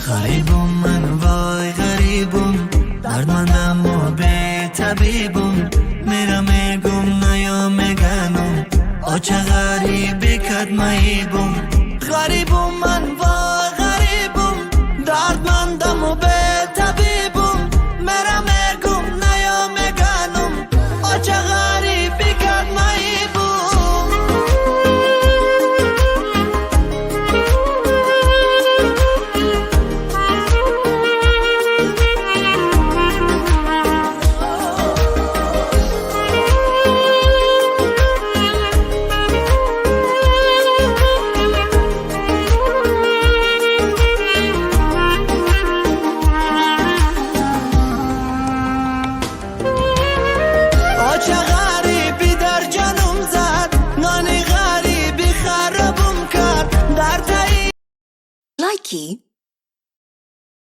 غریبم من وای غریبم، دردمندم و به طبیبم. میرم میگم نیا میگنم، آچه غریبی کد میبم. غریبم من وای غریبم، دردمندم و به طبیبم. میرم میگم نیا میگنم، آچه غریبی کد میبم. چه غریبی در جانم زد، نانی غریبی خرابم کرد در تایی. Likey